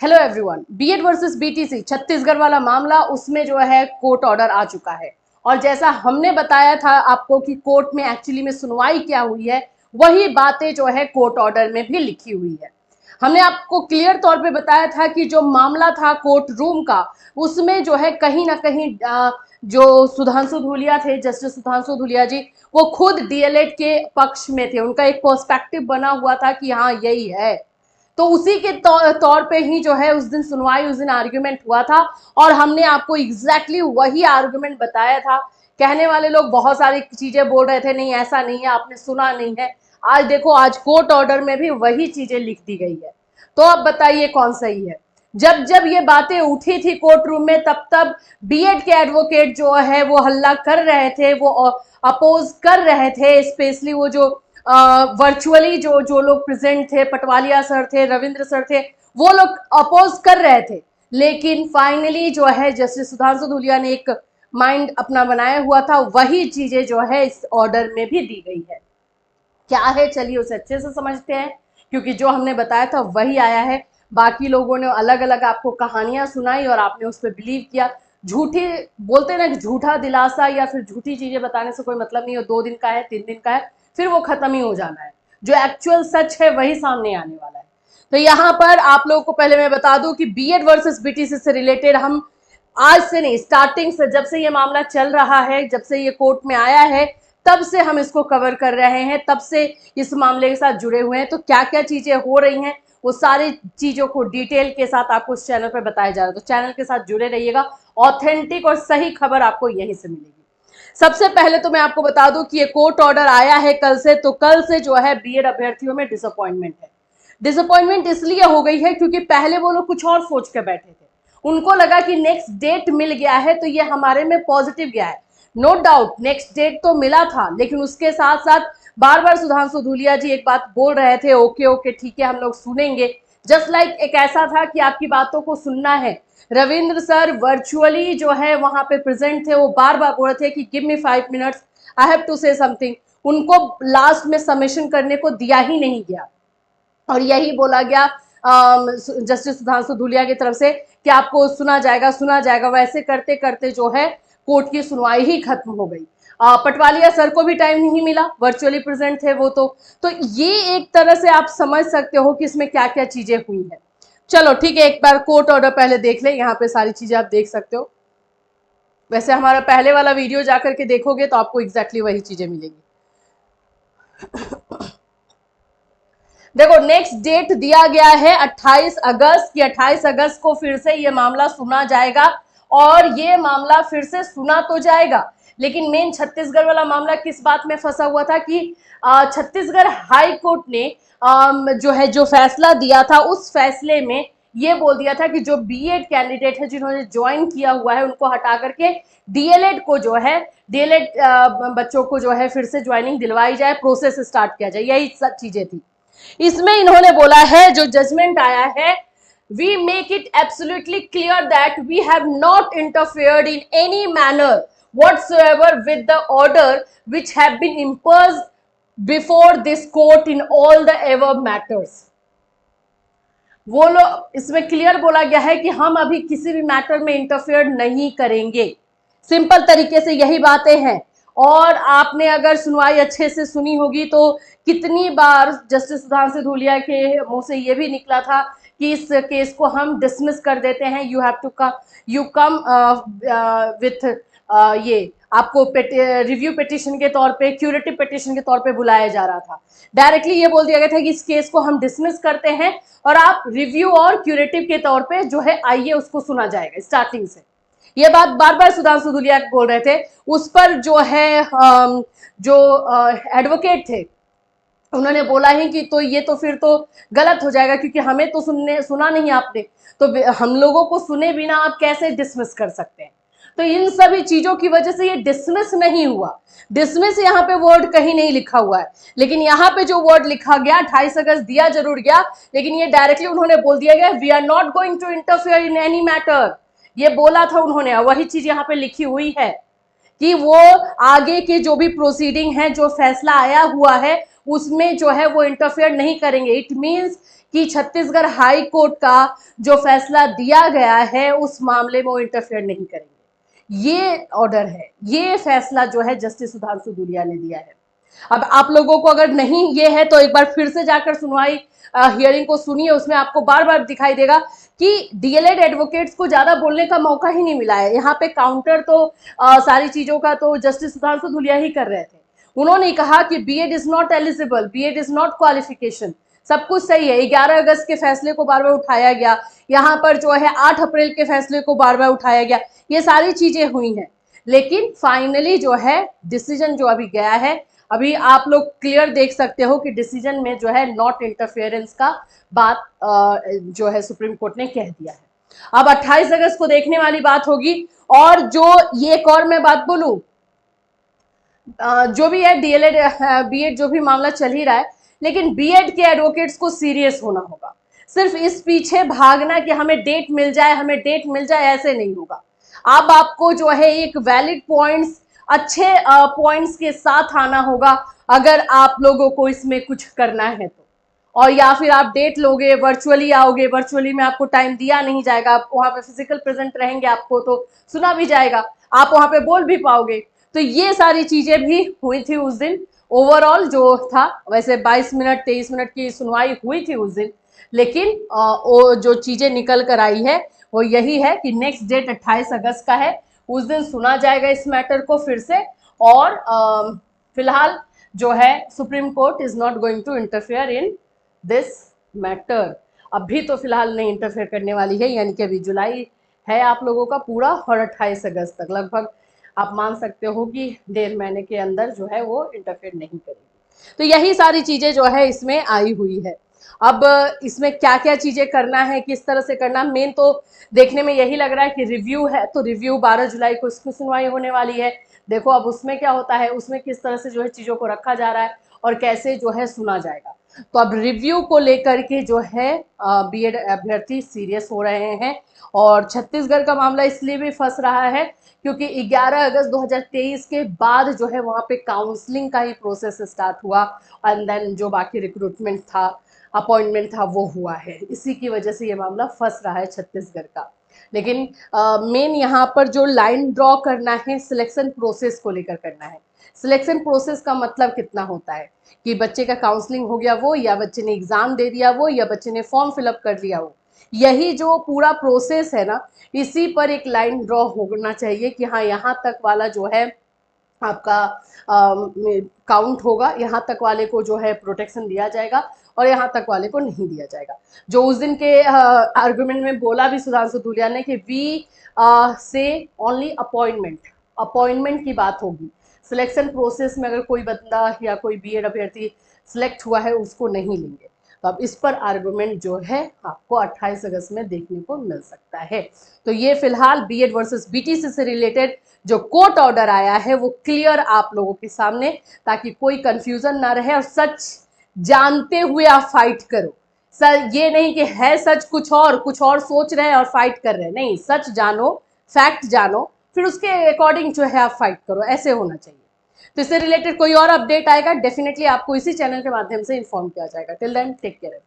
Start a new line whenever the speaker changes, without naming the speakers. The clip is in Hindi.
Hello everyone, BEd versus BTC Chhattisgarh वाला मामला, उसमें जो है कोर्ट ऑर्डर आ चुका है। और जैसा हमने बताया था आपको कि कोर्ट में एक्चुअली में सुनवाई क्या हुई है, वही बातें जो है कोर्ट ऑर्डर में भी लिखी हुई है। हमने आपको क्लियर तौर पे बताया था कि जो मामला था कोर्ट रूम का, उसमें जो है कहीं ना कहीं जो सुधांशु धूलिया थे, जस्टिस सुधांशु धूलिया जी, वो खुद डीएलएड के पक्ष में थे। उनका एक पर्सपेक्टिव बना हुआ था कि हाँ यही है, तो उसी के तौर पे ही जो है उस दिन सुनवाई, उस दिन आर्ग्यूमेंट हुआ था और हमने आपको एग्जैक्टली वही आर्ग्यूमेंट बताया था। कहने वाले लोग बहुत सारी चीजें बोल रहे थे, नहीं ऐसा नहीं है, आपने सुना नहीं है। आज देखो, आज कोर्ट ऑर्डर में भी वही चीजें लिख दी गई है। तो अब बताइए कौन सही है। जब जब ये बातें उठी थी कोर्ट रूम में, तब तब बीएड के एडवोकेट जो है वो हल्ला कर रहे थे, वो अपोज कर रहे थे। स्पेशली वो जो वर्चुअली जो जो लोग प्रेजेंट थे, पटवालिया सर थे, रविंद्र सर थे, वो लोग अपोज कर रहे थे। लेकिन फाइनली जो है जस्टिस सुधांशु धूलिया ने एक माइंड अपना बनाया हुआ था, वही चीजें जो है इस ऑर्डर में भी दी गई है। क्या है, चलिए उसे अच्छे से समझते हैं, क्योंकि जो हमने बताया था वही आया है। बाकी लोगों ने अलग अलग आपको कहानियां सुनाई और आपने उस पर बिलीव किया। झूठी बोलते ना कि झूठा दिलासा या फिर झूठी चीजें बताने से कोई मतलब नहीं हो। 2 दिन का है, 3 दिन का है, फिर वो खत्म ही हो जाना है। जो एक्चुअल सच है वही सामने आने वाला है। तो यहाँ पर आप लोगों को पहले मैं बता दूं कि बीएड वर्सेस बीटीसी से रिलेटेड हम आज से नहीं, स्टार्टिंग से, जब से ये मामला चल रहा है, जब से ये कोर्ट में आया है, तब से हम इसको कवर कर रहे हैं, तब से इस मामले के साथ जुड़े हुए हैं। तो क्या क्या चीजें हो रही हैं, वो सारी चीजों को डिटेल के साथ आपको इस चैनल पर बताया जा रहा है। तो चैनल के साथ जुड़े रहिएगा, ऑथेंटिक और सही खबर आपको यहीं से मिलेगी। सबसे पहले तो मैं आपको बता दूं कि ये कोर्ट ऑर्डर आया है कल से, तो कल से जो है बीएड अभ्यर्थियों में डिसअपॉइंटमेंट है। डिसअपॉइंटमेंट इसलिए हो गई है क्योंकि पहले वो लोग कुछ और सोच के बैठे थे। उनको लगा कि नेक्स्ट डेट मिल गया है तो ये हमारे में पॉजिटिव गया है। नो डाउट नेक्स्ट डेट तो मिला था, लेकिन उसके साथ साथ बार बार सुधांशु धूलिया जी एक बात बोल रहे थे, ओके ओके ठीक है हम लोग सुनेंगे। जस्ट लाइक एक ऐसा था कि आपकी बातों को सुनना है। रविंद्र सर वर्चुअली जो है वहां पे प्रेजेंट थे, वो बार बार बोल रहे थे कि give me 5 minutes, I have to say something. उनको लास्ट में सबमिशन करने को दिया ही नहीं गया और यही बोला गया जस्टिस सुधांशु धूलिया की तरफ से कि आपको सुना जाएगा। वैसे करते करते जो है कोर्ट की सुनवाई ही खत्म हो गई। पटवालिया सर को भी टाइम नहीं मिला, वर्चुअली प्रेजेंट थे वो। तो ये एक तरह से आप समझ सकते हो कि इसमें क्या क्या चीजें हुई हैं। चलो ठीक है, एक बार कोर्ट ऑर्डर पहले देख ले, यहाँ पे सारी चीजें आप देख सकते हो। वैसे हमारा पहले वाला वीडियो जाकर के देखोगे तो आपको एग्जैक्टली वही चीजें मिलेंगी। देखो, नेक्स्ट डेट दिया गया है 28 अगस्त की। 28 अगस्त को फिर से ये मामला सुना जाएगा और ये मामला फिर से सुना तो जाएगा, लेकिन मेन छत्तीसगढ़ वाला मामला किस बात में फंसा हुआ था कि छत्तीसगढ़ हाई कोर्ट ने जो है जो फैसला दिया था, उस फैसले में ये बोल दिया था कि जो बीएड कैंडिडेट है जिन्होंने ज्वाइन किया हुआ है, उनको हटा करके डीएलएड को जो है, डीएलएड बच्चों को जो है फिर से ज्वाइनिंग दिलवाई जाए, प्रोसेस स्टार्ट किया जाए। यही सब चीजें थी। इसमें इन्होंने बोला है, जो जजमेंट आया है, we make it absolutely clear that we have not interfered in any manner whatsoever with the order which have been imposed before this court in all the above matters। वो लोग, इसमें क्लियर बोला गया है कि हम अभी किसी भी मैटर में इंटरफेयर नहीं करेंगे। सिंपल तरीके से यही बातें हैं। और आपने अगर सुनवाई अच्छे से सुनी होगी तो कितनी बार जस्टिस सुधांशु धूलिया के मुंह से ये भी निकला था कि इस केस को हम डिसमिस कर देते हैं, you have to come with ये आपको रिव्यू पिटिशन के तौर पे, क्यूरेटिव पिटिशन के तौर पे बुलाया जा रहा था। डायरेक्टली ये बोल दिया गया था कि इस केस को हम डिसमिस करते हैं और आप रिव्यू और क्यूरेटिव के तौर पे जो है आइए उसको सुना जाएगा स्टार्टिंग से। ये बात बार बार सुधांशु धूलिया बोल रहे थे। उस पर जो है जो एडवोकेट थे, उन्होंने बोला ही कि तो ये तो फिर तो गलत हो जाएगा, क्योंकि हमें तो सुना नहीं आपने, तो हम लोगों को सुने बिना आप कैसे डिसमिस कर सकते हैं। तो इन सभी चीजों की वजह से ये डिसमिस नहीं हुआ। डिसमिस यहाँ पे वर्ड कहीं नहीं लिखा हुआ है, लेकिन यहाँ पे जो वर्ड लिखा गया 28 अगस्त दिया जरूर गया, लेकिन ये डायरेक्टली उन्होंने बोल दिया गया, we are not going to interfere in any matter. ये बोला था उन्होंने, वही चीज यहाँ पे लिखी हुई है कि वो आगे के जो भी प्रोसीडिंग है, जो फैसला आया हुआ है, उसमें जो है वो इंटरफेयर नहीं करेंगे। इट मींस कि छत्तीसगढ़ हाई कोर्ट का जो फैसला दिया गया है उस मामले में वो इंटरफेयर नहीं करेंगे। ये ऑर्डर है, ये फैसला जो है जस्टिस सुधांशु धूलिया ने दिया है। अब आप लोगों को अगर नहीं ये है तो एक बार फिर से जाकर सुनवाई हियरिंग को सुनिए, उसमें आपको बार बार दिखाई देगा कि डीएलएड एडवोकेट्स को ज्यादा बोलने का मौका ही नहीं मिला है। यहाँ पे काउंटर तो सारी चीजों का तो जस्टिस सुधांशु धूलिया ही कर रहे थे। उन्होंने कहा कि BEd is not eligible, BEd is not qualification, सब कुछ सही है। 11 अगस्त के फैसले को बार बार उठाया गया, यहाँ पर जो है 8 अप्रैल के फैसले को बार बार उठाया गया, ये सारी चीजें हुई हैं। लेकिन फाइनली जो है डिसीजन जो अभी गया है, अभी आप लोग क्लियर देख सकते हो कि डिसीजन में जो है नॉट इंटरफेरेंस का बात जो है सुप्रीम कोर्ट ने कह दिया है। अब 28 अगस्त को देखने वाली बात होगी। और जो ये एक और मैं बात बोलूं, जो भी है डीएलएड बीएड जो भी मामला चल ही रहा है, लेकिन बीएड के एडवोकेट्स को सीरियस होना होगा। सिर्फ इस पीछे भागना कि हमें डेट मिल जाए, हमें डेट मिल जाए, ऐसे नहीं होगा। अब आपको जो है एक वैलिड पॉइंट्स, अच्छे पॉइंट्स के साथ आना होगा अगर आप लोगों को इसमें कुछ करना है तो। और या फिर आप डेट लोगे, वर्चुअली आओगे, वर्चुअली में आपको टाइम दिया नहीं जाएगा, आप वहां पे फिजिकल प्रेजेंट रहेंगे, आपको तो सुना भी जाएगा, आप वहां पे बोल भी पाओगे। तो ये सारी चीजें भी हुई थी उस दिन। ओवरऑल जो था वैसे 22 मिनट 23 मिनट की सुनवाई हुई थी उस दिन, लेकिन वो जो चीजें निकल कर आई है वो यही है कि नेक्स्ट डेट 28 अगस्त का है, उस दिन सुना जाएगा इस मैटर को फिर से। और फिलहाल जो है Supreme Court is not going to interfere in this matter. अभी तो फिलहाल नहीं इंटरफेयर करने वाली है, यानी कि अभी जुलाई है आप लोगों का पूरा, और 28 अगस्त तक लगभग आप मान सकते हो कि 1.5 महीने के अंदर जो है वो इंटरफेयर नहीं करेगी। तो यही सारी चीजें जो है इसमें आई हुई है। अब इसमें क्या क्या चीजें करना है, किस तरह से करना, मेन तो देखने में यही लग रहा है कि रिव्यू है, तो रिव्यू 12 जुलाई को इसकी सुनवाई होने वाली है। देखो अब उसमें क्या होता है, उसमें किस तरह से जो है चीजों को रखा जा रहा है और कैसे जो है सुना जाएगा। तो अब रिव्यू को लेकर के जो है बीएड अभ्यर्थी सीरियस हो रहे हैं। और छत्तीसगढ़ का मामला इसलिए भी फंस रहा है क्योंकि 11 अगस्त 2023 के बाद जो है वहाँ पे काउंसलिंग का ही प्रोसेस स्टार्ट हुआ, एंड देन जो बाकी रिक्रूटमेंट था, अपॉइंटमेंट था, वो हुआ है। इसी की वजह से ये मामला फंस रहा है छत्तीसगढ़ का। लेकिन मेन यहाँ पर जो लाइन ड्रॉ करना है सिलेक्शन प्रोसेस को लेकर करना है। सिलेक्शन प्रोसेस का मतलब कितना होता है कि बच्चे का काउंसलिंग हो गया वो, या बच्चे ने एग्जाम दे दिया वो, या बच्चे ने फॉर्म फिलअप कर दिया वो, यही जो पूरा प्रोसेस है ना, इसी पर एक लाइन ड्रॉ होना चाहिए कि हाँ यहाँ तक वाला जो है आपका काउंट होगा, यहाँ तक वाले को जो है प्रोटेक्शन दिया जाएगा और यहाँ तक वाले को नहीं दिया जाएगा। जो उस दिन के आर्गुमेंट में बोला भी सुधांशु धूलिया ने कि वी से ओनली अपॉइंटमेंट की बात होगी, सिलेक्शन प्रोसेस में अगर कोई बंदा या कोई बीएड अभ्यर्थी सिलेक्ट हुआ है उसको नहीं लेंगे। तो अब इस पर आर्गुमेंट जो है आपको 28 अगस्त में देखने को मिल सकता है। तो ये फिलहाल बीएड वर्सेस बीटीसी से रिलेटेड जो कोर्ट ऑर्डर आया है वो क्लियर आप लोगों के सामने, ताकि कोई कंफ्यूजन ना रहे और सच जानते हुए आप फाइट करो। सर ये नहीं कि है सच कुछ और सोच रहे हैं और फाइट कर रहे हैं, नहीं, सच जानो, फैक्ट जानो, फिर उसके अकॉर्डिंग जो है आप फाइट करो, ऐसे होना चाहिए। तो इससे रिलेटेड कोई और अपडेट आएगा डेफिनेटली आपको इसी चैनल के माध्यम से इन्फॉर्म किया जाएगा। Till then take care.